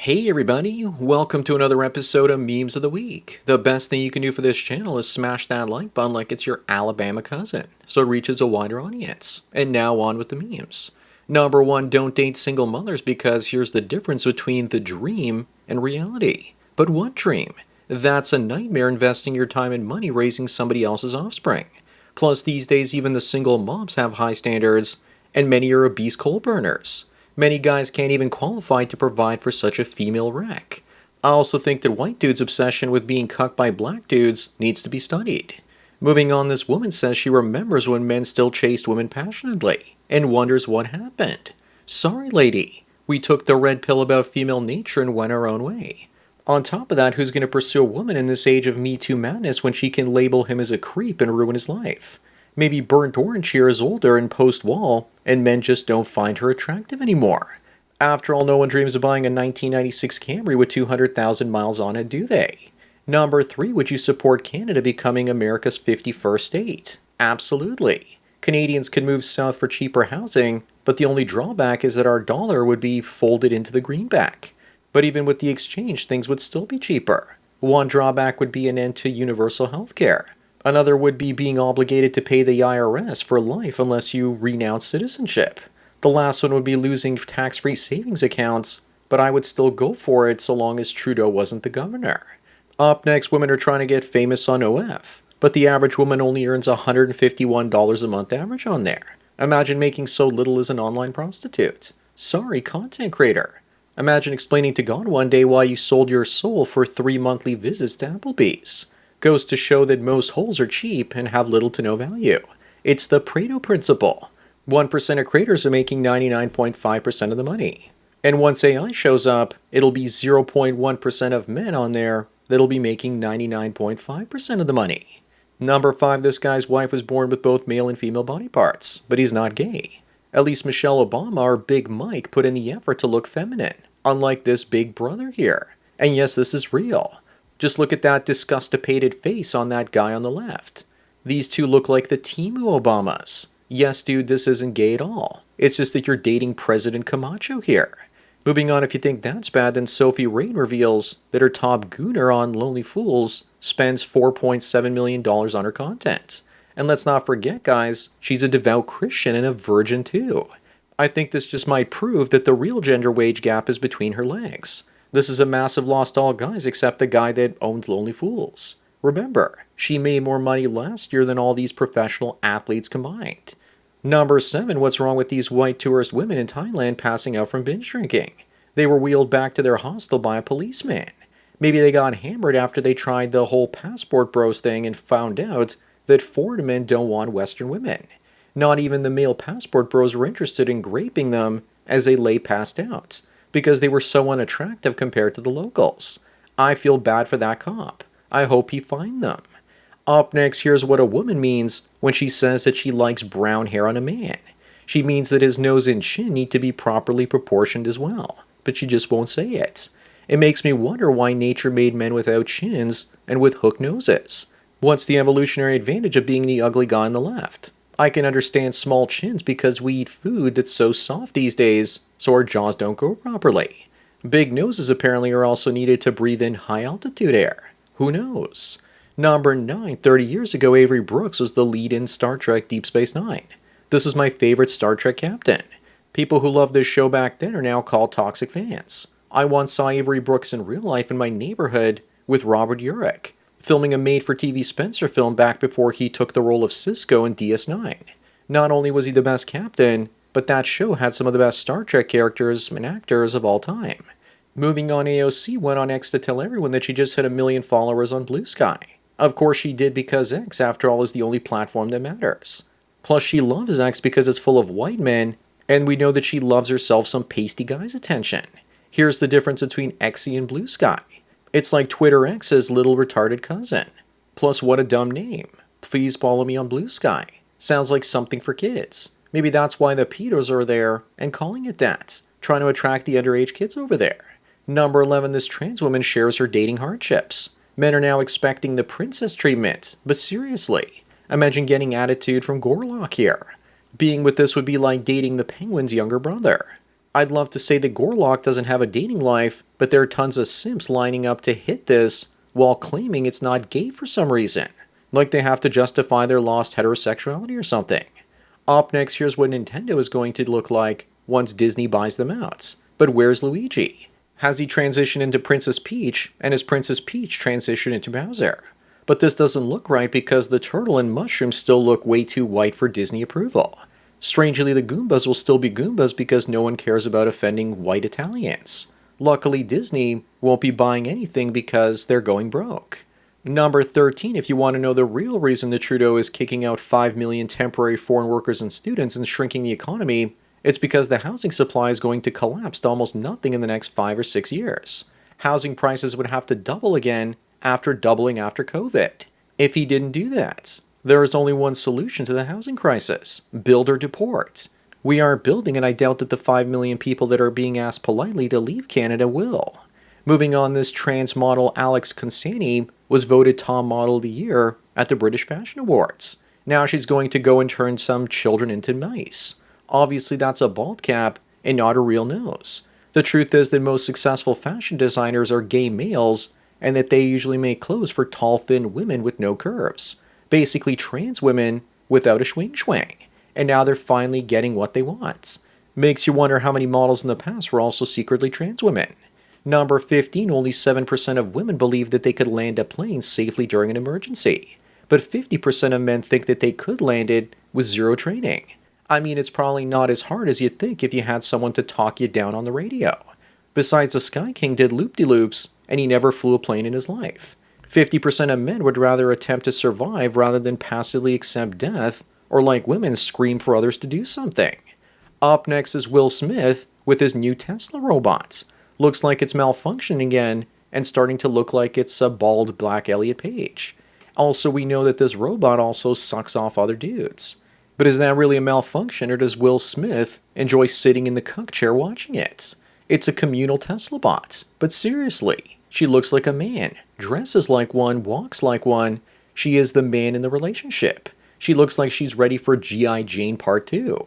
Hey everybody, welcome to another episode of Memes of the Week. The best thing you can do for this channel is smash that like button like it's your Alabama cousin, so it reaches a wider audience. And now on with the memes. Number one, don't date single mothers because here's the difference between the dream and reality. But what dream? That's a nightmare investing your time and money raising somebody else's offspring. Plus these days even the single moms have high standards, and many are obese coal burners. Many guys can't even qualify to provide for such a female wreck. I also think that white dudes' obsession with being cucked by black dudes needs to be studied. Moving on, this woman says she remembers when men still chased women passionately, and wonders what happened. Sorry, lady. We took the red pill about female nature and went our own way. On top of that, who's going to pursue a woman in this age of Me Too madness when she can label him as a creep and ruin his life? Maybe Burnt Orange here is older and post-wall, and men just don't find her attractive anymore. After all, no one dreams of buying a 1996 Camry with 200,000 miles on it, do they? Number 3, would you support Canada becoming America's 51st state? Absolutely. Canadians could move south for cheaper housing, but the only drawback is that our dollar would be folded into the greenback. But even with the exchange, things would still be cheaper. One drawback would be an end to universal health care. Another would be being obligated to pay the IRS for life unless you renounce citizenship. The last one would be losing tax-free savings accounts, but I would still go for it so long as Trudeau wasn't the governor. Up next, women are trying to get famous on OF, but the average woman only earns $151 a month average on there. Imagine making so little as an online prostitute. Sorry, content creator. Imagine explaining to God one day why you sold your soul for 3 monthly visits to Applebee's. Goes to show that most holes are cheap and have little to no value. It's the Pareto principle. 1% of creators are making 99.5% of the money. And once AI shows up, it'll be 0.1% of men on there that'll be making 99.5% of the money. Number 5, this guy's wife was born with both male and female body parts, but he's not gay. At least Michelle Obama or Big Mike put in the effort to look feminine, unlike this big brother here. And yes, this is real. Just look at that disgustipated face on that guy on the left. These two look like the Timu Obamas. Yes, dude, this isn't gay at all. It's just that you're dating President Camacho here. Moving on, if you think that's bad, then Sophie Rain reveals that her top gooner on Lonely Fools spends $4.7 million on her content. And let's not forget, guys, she's a devout Christian and a virgin too. I think this just might prove that the real gender wage gap is between her legs. This is a massive loss to all guys except the guy that owns Lonely Fools. Remember, she made more money last year than all these professional athletes combined. Number 7, what's wrong with these white tourist women in Thailand passing out from binge drinking? They were wheeled back to their hostel by a policeman. Maybe they got hammered after they tried the whole passport bros thing and found out that foreign men don't want Western women. Not even the male passport bros were interested in graping them as they lay passed out, because they were so unattractive compared to the locals. I feel bad for that cop. I hope he fined them. Up next, here's what a woman means when she says that she likes brown hair on a man. She means that his nose and chin need to be properly proportioned as well, but she just won't say it. It makes me wonder why nature made men without chins and with hook noses. What's the evolutionary advantage of being the ugly guy on the left? I can understand small chins because we eat food that's so soft these days, so our jaws don't grow properly. Big noses apparently are also needed to breathe in high-altitude air. Who knows? Number 9, 30 years ago, Avery Brooks was the lead in Star Trek Deep Space Nine. This is my favorite Star Trek captain. People who loved this show back then are now called toxic fans. I once saw Avery Brooks in real life in my neighborhood with Robert Urich, filming a made-for-TV Spencer film back before he took the role of Cisco in DS9. Not only was he the best captain, but that show had some of the best Star Trek characters and actors of all time. Moving on, AOC went on X to tell everyone that she just hit 1 million followers on Blue Sky. Of course she did, because X, after all, is the only platform that matters. Plus she loves X because it's full of white men, and we know that she loves herself some pasty guy's attention. Here's the difference between Xy and Blue Sky. It's like Twitter X's little retarded cousin. Plus, what a dumb name. Please follow me on Blue Sky. Sounds like something for kids. Maybe that's why the pedos are there and calling it that, trying to attract the underage kids over there. Number 11, this trans woman shares her dating hardships. Men are now expecting the princess treatment, but seriously, imagine getting attitude from Gorlock here. Being with this would be like dating the Penguin's younger brother. I'd love to say that Gorlock doesn't have a dating life, but there are tons of simps lining up to hit this while claiming it's not gay for some reason, like they have to justify their lost heterosexuality or something. Up next, here's what Nintendo is going to look like once Disney buys them out. But where's Luigi? Has he transitioned into Princess Peach, and has Princess Peach transitioned into Bowser? But this doesn't look right because the turtle and mushroom still look way too white for Disney approval. Strangely, the Goombas will still be Goombas because no one cares about offending white Italians. Luckily, Disney won't be buying anything because they're going broke. Number 13, if you want to know the real reason that Trudeau is kicking out 5 million temporary foreign workers and students and shrinking the economy, it's because the housing supply is going to collapse to almost nothing in the next 5 or 6 years. Housing prices would have to double again after doubling after COVID. If he didn't do that, there is only one solution to the housing crisis: build or deport. We aren't building, and I doubt that the 5 million people that are being asked politely to leave Canada will. Moving on, this trans model Alex Consani was voted Top Model of the Year at the British Fashion Awards. Now she's going to go and turn some children into mice. Obviously that's a bald cap and not a real nose. The truth is that most successful fashion designers are gay males, and that they usually make clothes for tall, thin women with no curves. Basically trans women without a swing. And now they're finally getting what they want. Makes you wonder how many models in the past were also secretly trans women. Number 15, only 7% of women believe that they could land a plane safely during an emergency. But 50% of men think that they could land it with zero training. I mean, it's probably not as hard as you'd think if you had someone to talk you down on the radio. Besides, the Sky King did loop-de-loops, and he never flew a plane in his life. 50% of men would rather attempt to survive rather than passively accept death, or like women, scream for others to do something. Up next is Will Smith with his new Tesla robot. Looks like it's malfunctioning again, and starting to look like it's a bald black Elliot Page. Also, we know that this robot also sucks off other dudes. But is that really a malfunction, or does Will Smith enjoy sitting in the cuck chair watching it? It's a communal Tesla bot. But seriously, she looks like a man, dresses like one, walks like one. She is the man in the relationship. She looks like she's ready for G.I. Jane Part 2.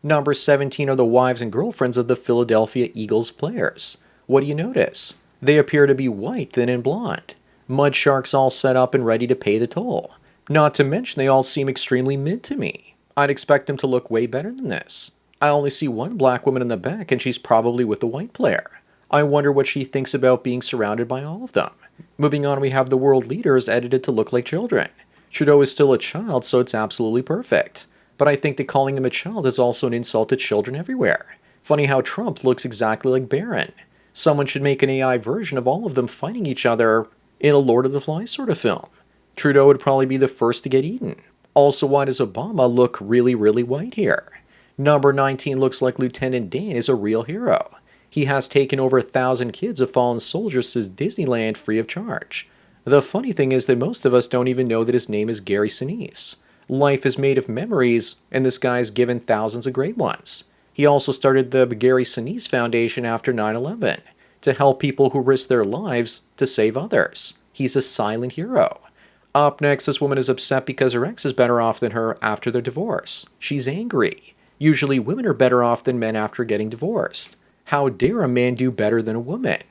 Number 17 are the wives and girlfriends of the Philadelphia Eagles players. What do you notice? They appear to be white, thin, and blonde. Mud sharks all set up and ready to pay the toll. Not to mention they all seem extremely mid to me. I'd expect them to look way better than this. I only see one black woman in the back, and she's probably with the white player. I wonder what she thinks about being surrounded by all of them. Moving on, we have the world leaders edited to look like children. Trudeau is still a child, so it's absolutely perfect. But I think that calling him a child is also an insult to children everywhere. Funny how Trump looks exactly like Barron. Someone should make an AI version of all of them fighting each other in a Lord of the Flies sort of film. Trudeau would probably be the first to get eaten. Also, why does Obama look really, really white here? Number 19 looks like Lieutenant Dan is a real hero. He has taken over 1,000 kids of fallen soldiers to Disneyland free of charge. The funny thing is that most of us don't even know that his name is Gary Sinise. Life is made of memories, and this guy's given thousands of great ones. He also started the Gary Sinise Foundation after 9/11 to help people who risk their lives to save others. He's a silent hero. Up next, this woman is upset because her ex is better off than her after their divorce. She's angry. Usually women are better off than men after getting divorced. How dare a man do better than a woman?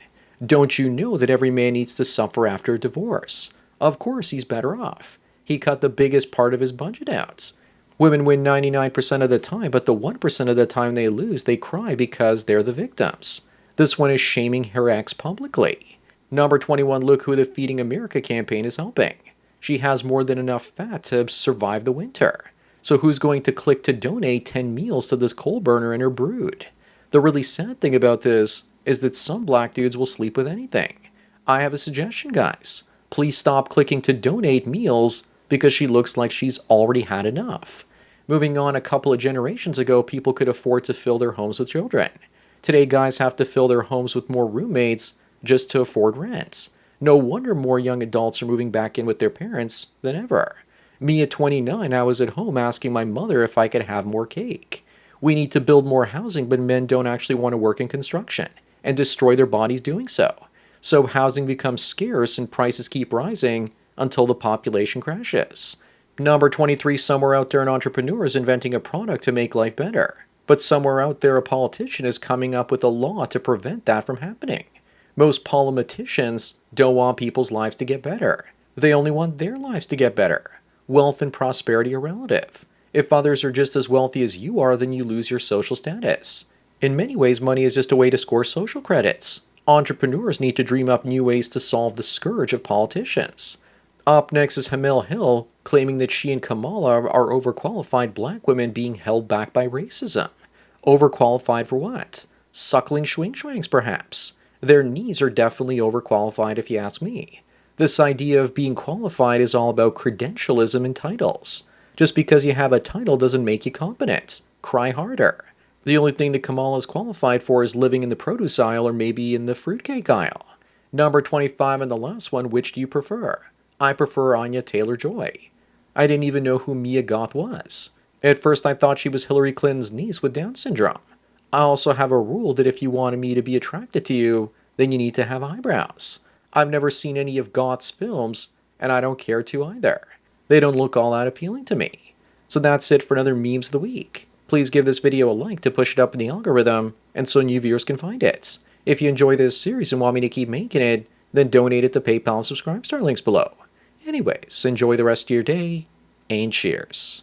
Don't you know that every man needs to suffer after a divorce? Of course he's better off. He cut the biggest part of his budget out. Women win 99% of the time, but the 1% of the time they lose, they cry because they're the victims. This one is shaming her ex publicly. Number 21, look who the Feeding America campaign is helping. She has more than enough fat to survive the winter. So who's going to click to donate 10 meals to this coal burner and her brood? The really sad thing about this is that some black dudes will sleep with anything. I have a suggestion, guys. Please stop clicking to donate meals because she looks like she's already had enough. Moving on, a couple of generations ago, people could afford to fill their homes with children. Today, guys have to fill their homes with more roommates just to afford rent. No wonder more young adults are moving back in with their parents than ever. Me at 29, I was at home asking my mother if I could have more cake. We need to build more housing, but men don't actually want to work in construction and destroy their bodies doing so. So housing becomes scarce and prices keep rising until the population crashes. Number 23, somewhere out there an entrepreneur is inventing a product to make life better. But somewhere out there a politician is coming up with a law to prevent that from happening. Most politicians don't want people's lives to get better. They only want their lives to get better. Wealth and prosperity are relative. If others are just as wealthy as you are, then you lose your social status. In many ways, money is just a way to score social credits. Entrepreneurs need to dream up new ways to solve the scourge of politicians. Up next is Hamel Hill, claiming that she and Kamala are overqualified black women being held back by racism. Overqualified for what? Suckling schwing-schwangs, perhaps. Their knees are definitely overqualified if you ask me. This idea of being qualified is all about credentialism and titles. Just because you have a title doesn't make you competent. Cry harder. The only thing that Kamala is qualified for is living in the produce aisle or maybe in the fruitcake aisle. Number 25 and the last one, which do you prefer? I prefer Anya Taylor-Joy. I didn't even know who Mia Goth was. At first I thought she was Hillary Clinton's niece with Down syndrome. I also have a rule that if you wanted me to be attracted to you, then you need to have eyebrows. I've never seen any of Goth's films, and I don't care to either. They don't look all that appealing to me. So that's it for another Memes of the Week. Please give this video a like to push it up in the algorithm, and so new viewers can find it. If you enjoy this series and want me to keep making it, then donate it to PayPal and subscribe star links below. Anyways, enjoy the rest of your day, and cheers.